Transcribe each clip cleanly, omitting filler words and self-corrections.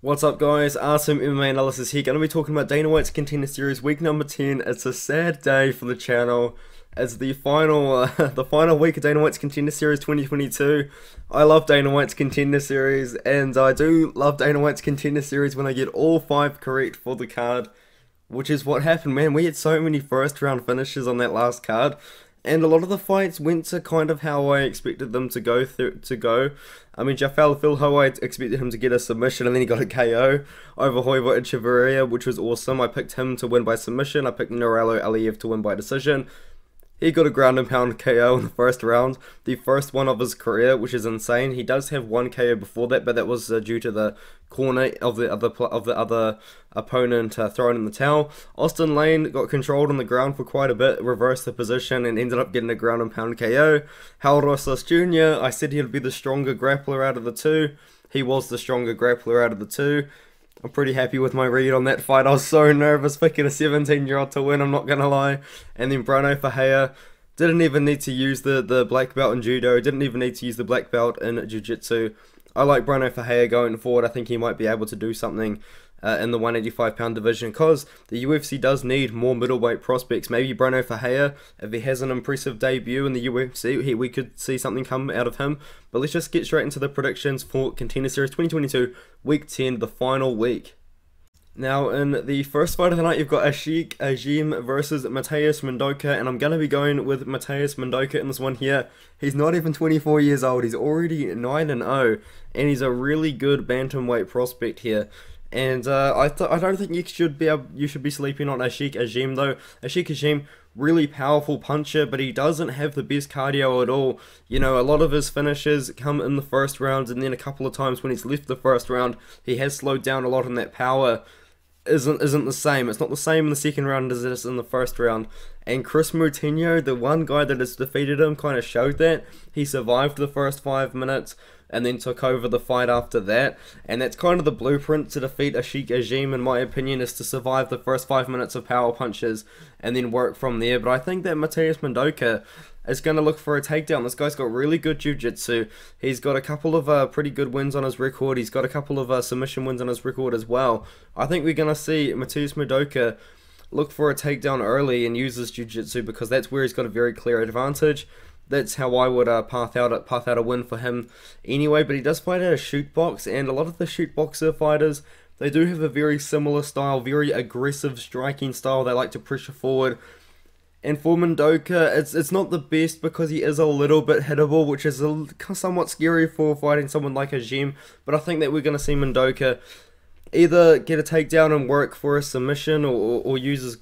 What's up guys, Artem MMA Analysis here, going to be talking about Dana White's Contender Series week number 10. It's a sad day for the channel. It's the final week of Dana White's Contender Series 2022. I love Dana White's Contender Series, and I do love Dana White's Contender Series when I get all 5 correct for the card, which is what happened, man. We had so many first round finishes on that last card, and a lot of the fights went to kind of how I expected them to go. I mean, Phil Ho, I expected him to get a submission, and then he got a KO over Hoiva Echeverria, which was awesome. I picked him to win by submission. I picked Norello Elias to win by decision. He got a ground and pound KO in the first round, the first one of his career, which is insane. He does have one KO before that, but that was due to the corner of the other opponent throwing in the towel. Austin Lane got controlled on the ground for quite a bit, reversed the position, and ended up getting a ground and pound KO. Hal Rosas Jr., I said he'd be the stronger grappler out of the two. He was the stronger grappler out of the two. I'm pretty happy with my read on that fight. I was so nervous picking a 17-year-old to win, I'm not going to lie. And then Bruno Ferreira didn't even need to use the black belt in judo, didn't even need to use the black belt in jiu-jitsu. I like Bruno Ferreira going forward. I think he might be able to do something in the 185-pound division, because the UFC does need more middleweight prospects. Maybe Bruno Ferreira, if he has an impressive debut in the UFC, we could see something come out of him. But let's just get straight into the predictions for Contender Series 2022, Week 10, the final week. Now, in the first fight of the night, you've got Ashik Ajim versus Matheus Madoka, and I'm going to be going with Matheus Madoka in this one here. He's not even 24 years old, he's already 9-0, and he's a really good bantamweight prospect here. And I don't think you should be sleeping on Ashik Ajim though. Ashik Ajim, really powerful puncher, but he doesn't have the best cardio at all. You know, a lot of his finishes come in the first round, and then a couple of times when he's left the first round, he has slowed down a lot, and that power isn't the same. It's not the same in the second round as it is in the first round. And Chris Moutinho, the one guy that has defeated him, kind of showed that. He survived the first 5 minutes and then took over the fight after that. And that's kind of the blueprint to defeat Ashik Ajim, in my opinion, is to survive the first 5 minutes of power punches and then work from there. But I think that Matheus Madoka is going to look for a takedown. This guy's got really good jiu-jitsu. He's got a couple of pretty good wins on his record. He's got a couple of submission wins on his record as well. I think we're going to see Matheus Madoka look for a takedown early and use his jiu-jitsu, because that's where he's got a very clear advantage. That's how I would path out a win for him anyway. But he does fight at a shoot box, and a lot of the shoot boxer fighters, they do have a very similar style, very aggressive striking style. They like to pressure forward. And for Madoka, it's not the best, because he is a little bit hittable, which is somewhat scary for fighting someone like Ajim. But I think that we're going to see Madoka either get a takedown and work for a submission, or uses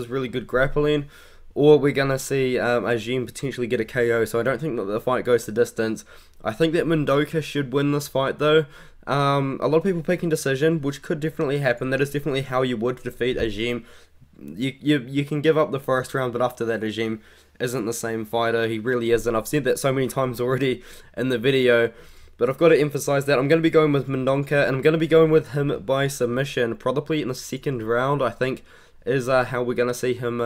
really good grappling, or we're going to see Ajim potentially get a KO. So I don't think that the fight goes the distance. I think that Madoka should win this fight though. A lot of people picking decision, which could definitely happen. That is definitely how you would defeat Ajim. You can give up the first round, but after that, Ajim isn't the same fighter. He really isn't. I've said that so many times already in the video, but I've got to emphasize that. I'm going to be going with Madoka, and I'm going to be going with him by submission, probably in the second round, I think, is how we're going to see him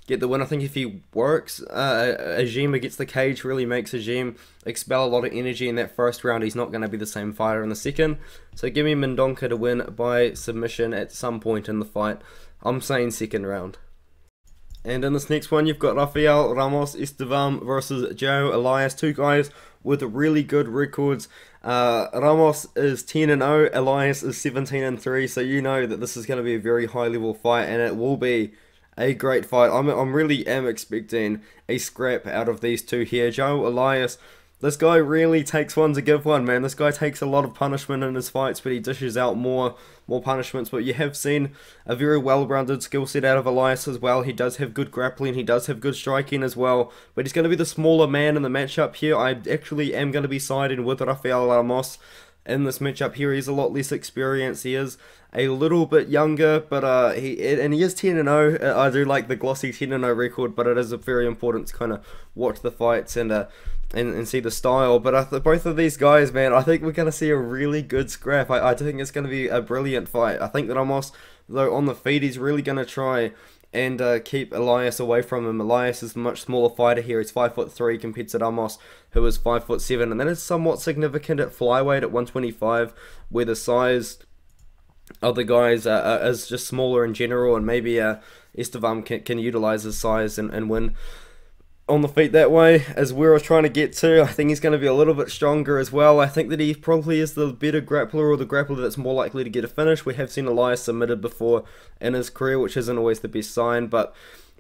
get the win. I think if he works Ajim against the cage, really makes Ajim expel a lot of energy in that first round, he's not going to be the same fighter in the second. So give me Madoka to win by submission at some point in the fight. I'm saying second round. And in this next one, you've got Rafael Ramos Estevam versus Joe Elias. Two guys with really good records. Ramos is 10-0, Elias is 17-3. So you know that this is going to be a very high level fight, and it will be a great fight. I'm really expecting a scrap out of these two here. Joe Elias, this guy really takes one to give one, man. This guy takes a lot of punishment in his fights, but he dishes out more punishments. But you have seen a very well-rounded skill set out of Elias as well. He does have good grappling, he does have good striking as well, but he's going to be the smaller man in the matchup here. I actually am going to be siding with Rafael Ramos in this matchup here. He's a lot less experienced. He is a little bit younger, but he is 10-0. I do like the glossy 10-0 record, but it is very important to kind of watch the fights and see the style. But both of these guys, man, I think we're going to see a really good scrap. I think it's going to be a brilliant fight. I think that Ramos, though, on the feet, he's really going to try and keep Elias away from him. Elias is a much smaller fighter here. He's 5'3" compared to Ramos, who is 5'7", and that is somewhat significant at flyweight at 125, where the size other guys as just smaller in general, and maybe Estevam can utilize his size and win on the feet that way. As where I was trying to get to, I think he's going to be a little bit stronger as well. I think that he probably is the better grappler, or the grappler that's more likely to get a finish. We have seen Elias submitted before in his career, which isn't always the best sign, but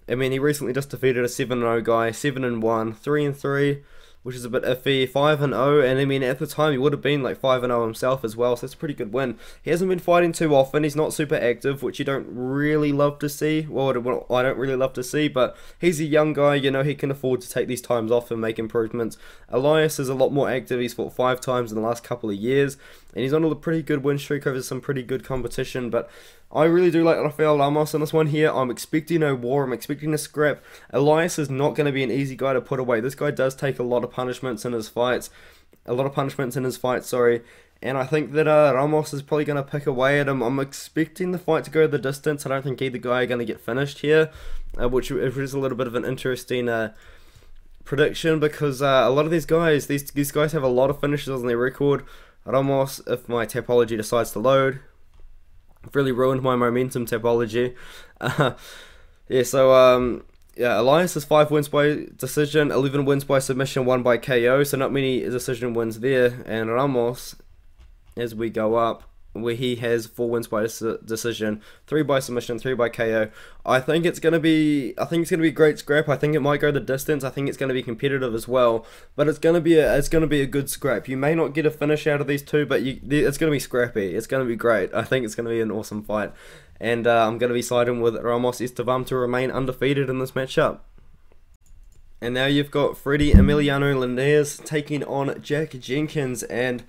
I mean, he recently just defeated a 7-0 guy, 7-1, 3-3, which is a bit iffy, 5-0, and I mean, at the time, he would have been like 5-0 himself as well, so that's a pretty good win. He hasn't been fighting too often, he's not super active, which you don't really love to see. Well, I don't really love to see, but he's a young guy, you know, he can afford to take these times off and make improvements. Elias is a lot more active, he's fought 5 times in the last couple of years, and he's on a pretty good win streak over some pretty good competition, but I really do like Rafael Ramos in this one here. I'm expecting a war, I'm expecting a scrap. Elias is not going to be an easy guy to put away. This guy does take a lot of punishments in his fights. Sorry. And I think that Ramos is probably going to pick away at him. I'm expecting the fight to go the distance. I don't think either guy are going to get finished here, which is a little bit of an interesting prediction, because a lot of these guys, these guys have a lot of finishes on their record. Ramos, if my topology decides to load, I've really ruined my momentum topology. Yeah, Elias has 5 wins by decision, 11 wins by submission, 1 by KO, so not many decision wins there. And Ramos, as we go up, where he has 4 wins by decision, 3 by submission, 3 by KO. I think it's gonna be a great scrap. I think it might go the distance. I think it's gonna be competitive as well. But it's gonna be a good scrap. You may not get a finish out of these two, but it's gonna be scrappy. It's gonna be great. I think it's gonna be an awesome fight, and I'm gonna be siding with Ramos Estevam to remain undefeated in this matchup. And now you've got Freddie Emiliano Linnaeus taking on Jack Jenkins, and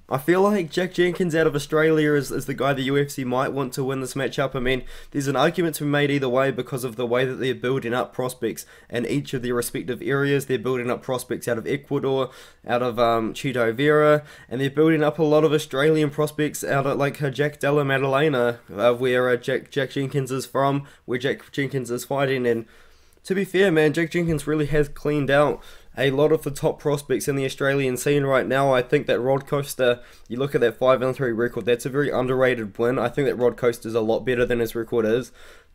I feel like Jack Jenkins out of Australia is the guy the UFC might want to win this matchup. I mean, there's an argument to be made either way because of the way that they're building up prospects in each of their respective areas. They're building up prospects out of Ecuador, out of Chito Vera, and they're building up a lot of Australian prospects out of like Jack Della Maddalena, where Jack Jenkins is from, where Jack Jenkins is fighting. And to be fair, man, Jack Jenkins really has cleaned out a lot of the top prospects in the Australian scene right now. I think that Rod Costa, you look at that 5-3 record, that's a very underrated win. I think that Rod Costa is a lot better than his record is.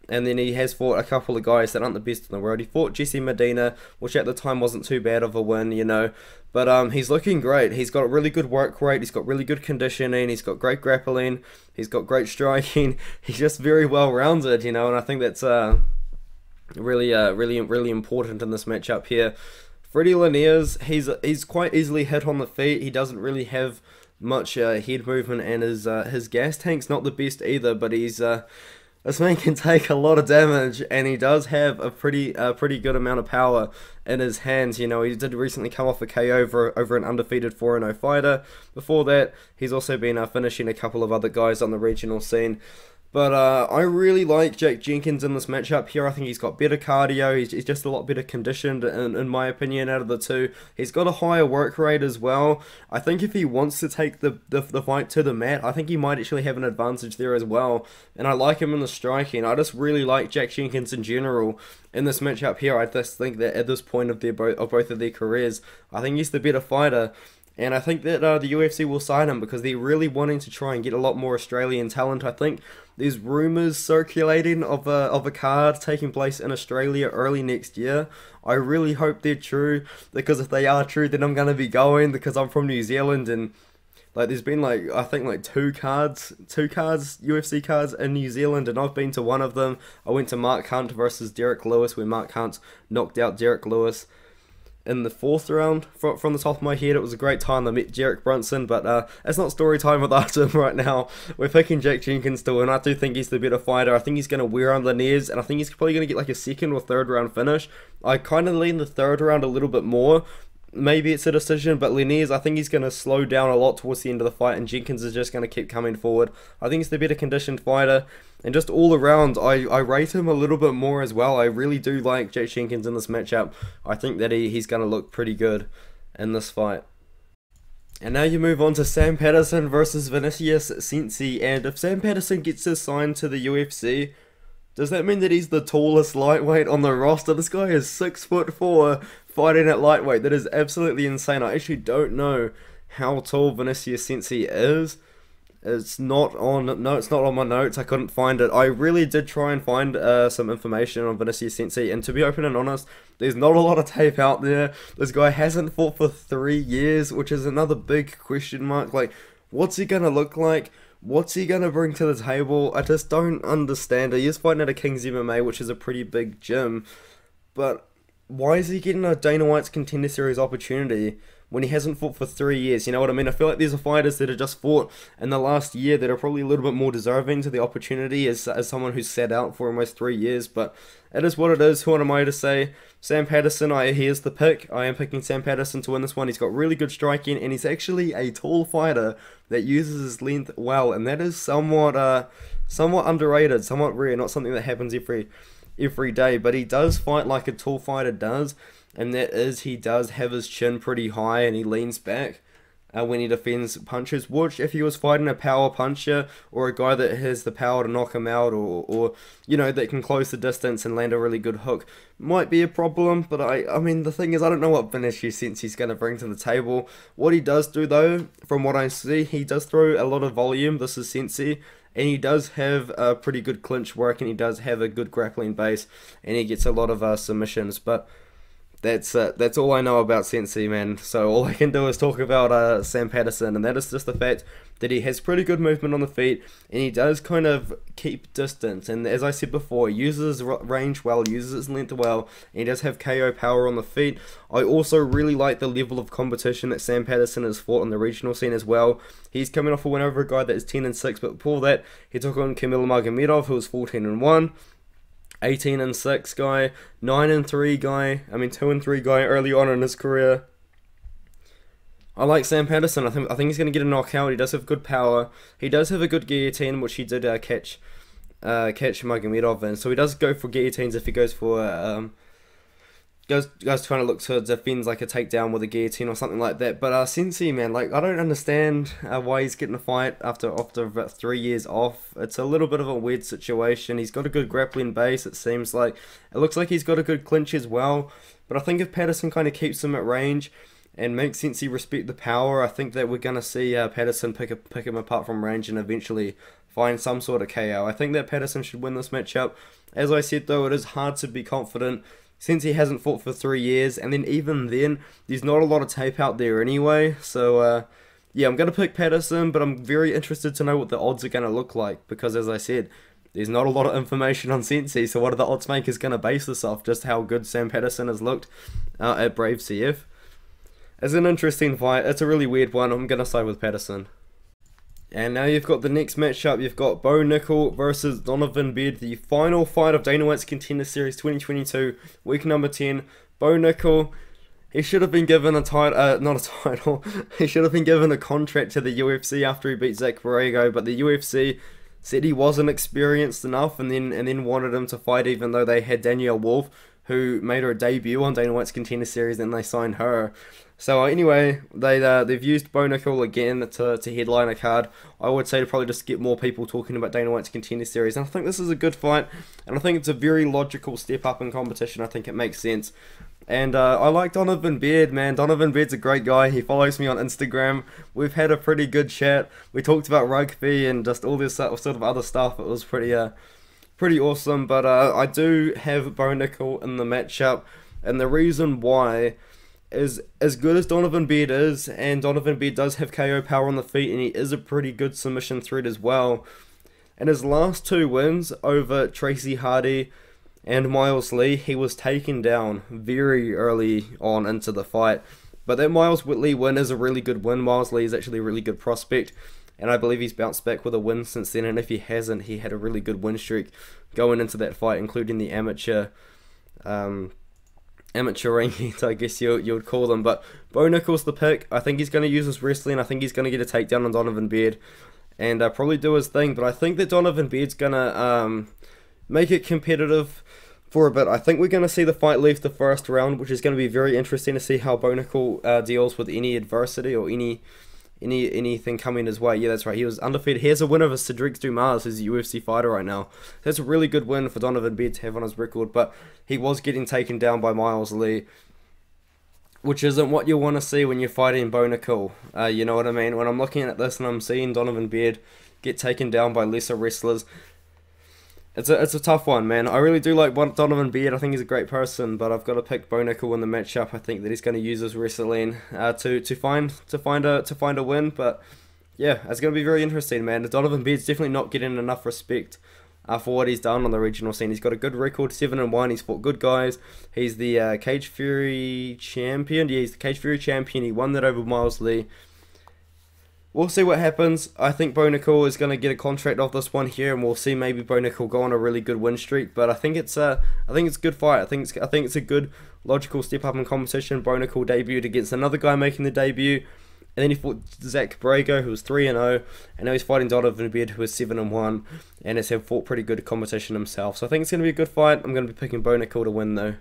And then he has fought a couple of guys that aren't the best in the world. He fought Jesse Medina, which at the time wasn't too bad of a win, you know. But he's looking great. He's got a really good work rate. He's got really good conditioning. He's got great grappling. He's got great striking. He's just very well-rounded, you know. And I think that's really important in this matchup here. Freddie Linnaeus, he's quite easily hit on the feet. He doesn't really have much head movement, and his gas tank's not the best either. But this man can take a lot of damage, and he does have a pretty good amount of power in his hands. You know, he did recently come off a KO over an undefeated 4-0 fighter. Before that, he's also been finishing a couple of other guys on the regional scene. But I really like Jack Jenkins in this matchup here. I think he's got better cardio. He's just a lot better conditioned, in my opinion, out of the two. He's got a higher work rate as well. I think if he wants to take the fight to the mat, I think he might actually have an advantage there as well. And I like him in the striking. I just really like Jack Jenkins in general in this matchup here. I just think that at this point of both of their careers, I think he's the better fighter. And I think that the UFC will sign him because they're really wanting to try and get a lot more Australian talent. I think there's rumours circulating of a card taking place in Australia early next year. I really hope they're true, because if they are true, then I'm going to be going, because I'm from New Zealand, and like there's been like, I think like two UFC cards in New Zealand, and I've been to one of them. I went to Mark Hunt versus Derek Lewis, where Mark Hunt knocked out Derek Lewis in the 4th round. From the top of my head, it was a great time. I met Jarek Brunson, but it's not story time with Artem right now. We're picking Jack Jenkins to win. I do think he's the better fighter. I think he's going to wear on Linnaeus, and I think he's probably going to get like a 2nd or 3rd round finish. I kind of lean the 3rd round a little bit more. Maybe it's a decision, but Linnaeus, I think he's going to slow down a lot towards the end of the fight, and Jenkins is just going to keep coming forward. I think he's the better conditioned fighter, and just all around, I rate him a little bit more as well. I really do like Jack Jenkins in this matchup. I think that he's going to look pretty good in this fight. And now you move on to Sam Patterson versus Vinicius Cincy, and if Sam Patterson gets his sign to the UFC, does that mean that he's the tallest lightweight on the roster? This guy is 6'4", fighting at lightweight. That is absolutely insane. I actually don't know how tall Vinicius Cincy is. It's not on. No, it's not on my notes. I couldn't find it. I really did try and find some information on Vinicius Cincy, and to be open and honest, there's not a lot of tape out there. This guy hasn't fought for 3 years, which is another big question mark. Like, what's he gonna look like? What's he gonna bring to the table? I just don't understand. He is fighting at a King's MMA, which is a pretty big gym, but why is he getting a Dana White's Contender Series opportunity when he hasn't fought for 3 years? You know what I mean? I feel like these are fighters that have just fought in the last year that are probably a little bit more deserving to the opportunity as someone who's sat out for almost 3 years, but it is what it is. Who am I to say? Sam Patterson, he is the pick. I am picking Sam Patterson to win this one. He's got really good striking, and he's actually a tall fighter that uses his length well, and that is somewhat underrated, somewhat rare, not something that happens every day, but he does fight like a tall fighter does, and that is he does have his chin pretty high and he leans back when he defends punches, which if he was fighting a power puncher or a guy that has the power to knock him out, or you know, that can close the distance and land a really good hook, might be a problem. But I mean, the thing is, I don't know what Vinicius Cincy's going to bring to the table. What he does do though, from what I see, he does throw a lot of volume. This is Cincy, and he does have a pretty good clinch work, and he does have a good grappling base, and he gets a lot of submissions. But that's all I know about Cincy, man. So all I can do is talk about Sam Patterson, and that is just the fact that he has pretty good movement on the feet, and he does kind of keep distance. And as I said before, he uses his range well, uses his length well, and he does have KO power on the feet. I also really like the level of competition that Sam Patterson has fought on the regional scene as well. He's coming off a win over a guy that is 10-6, but before that, he took on Kamil Magomedov, who was 14-1. 18-6 guy, 9-3 guy, 2-3 guy early on in his career. I like Sam Patterson. I think he's going to get a knockout. He does have good power. He does have a good guillotine, which he did catch Magomedov in. So he does go for guillotines if he goes for goes trying to look to defend like a takedown with a guillotine or something like that. But Cincy, man, like, I don't understand why he's getting a fight after about 3 years off. It's a little bit of a weird situation. He's got a good grappling base, it seems like. It looks like he's got a good clinch as well. But I think if Patterson kind of keeps him at range and makes Cincy respect the power, I think that we're going to see Patterson pick him apart from range and eventually find some sort of KO. I think that Patterson should win this matchup. As I said though, it is hard to be confident since he hasn't fought for 3 years, and then even then, there's not a lot of tape out there anyway. So yeah, I'm going to pick Patterson, but I'm very interested to know what the odds are going to look like, because as I said, there's not a lot of information on Cincy, so what are the odds makers going to base this off? Just how good Sam Patterson has looked at Brave CF. It's an interesting fight. It's a really weird one. I'm going to side with Patterson. And now you've got the next matchup. You've got Bo Nickal versus Donovan Beard, the final fight of Dana White's Contender Series 2022, week number 10. Bo Nickal, he should have been given a title, not a title, he should have been given a contract to the UFC after he beat Zach Borrego, but the UFC said he wasn't experienced enough, and then wanted him to fight, even though they had Danielle Wolf, who made her debut on Dana White's Contender Series, and they signed her. So anyway, they've used Bo Nickal again to headline a card. I would say to probably just get more people talking about Dana White's Contender Series. And I think this is a good fight, and I think it's a very logical step up in competition. I think it makes sense. And I like Donovan Beard, man. Donovan Beard's a great guy. He follows me on Instagram. We've had a pretty good chat. We talked about rugby and just all this sort of other stuff. It was pretty awesome. But I do have Bo Nickal in the matchup, and the reason why is, as good as Donovan Beard is, and Donovan Beard does have KO power on the feet, and he is a pretty good submission threat as well. In his last 2 wins over Tracy Hardy and Miles Lee, he was taken down very early on into the fight. But that Miles Lee win is a really good win. Miles Lee is actually a really good prospect, and I believe he's bounced back with a win since then. And if he hasn't, he had a really good win streak going into that fight, including the amateur rankings, I guess you would call them. But Bo Nickal's the pick. I think he's going to use his wrestling. I think he's going to get a takedown on Donovan Beard and probably do his thing. But I think that Donovan Beard's going to make it competitive for a bit. I think we're going to see the fight leave the first round, which is going to be very interesting to see how Bo Nickal deals with any adversity or anything coming his way. Yeah, that's right. He was undefeated. He has a win over Cedric Dumas, who's a UFC fighter right now. That's a really good win for Donovan Beard to have on his record, but he was getting taken down by Miles Lee. which isn't what you want to see when you're fighting Bonacini. You know what I mean? When I'm looking at this and I'm seeing Donovan Beard get taken down by lesser wrestlers, it's a tough one, man. I really do like Donovan Beard. I think he's a great person, but I've got to pick Bonacini in the matchup. I think that he's going to use his wrestling to find a win. But yeah, it's going to be very interesting, man. Donovan Beard's definitely not getting enough respect for what he's done on the regional scene. He's got a good record, 7-1. He's fought good guys. He's the Cage Fury champion. Yeah, he's the Cage Fury champion. He won that over Miles Lee. We'll see what happens. I think Bonacini is going to get a contract off this one here, and we'll see maybe Bonacini go on a really good win streak. But I think it's a good fight. I think it's a good logical step up in competition. Bonacini debuted against another guy making the debut, and then he fought Zach Borrego, who was 3-0, and now he's fighting Donovan Beard, who is 7-1, and has fought pretty good competition himself. So I think it's going to be a good fight. I'm going to be picking Bonacini to win though.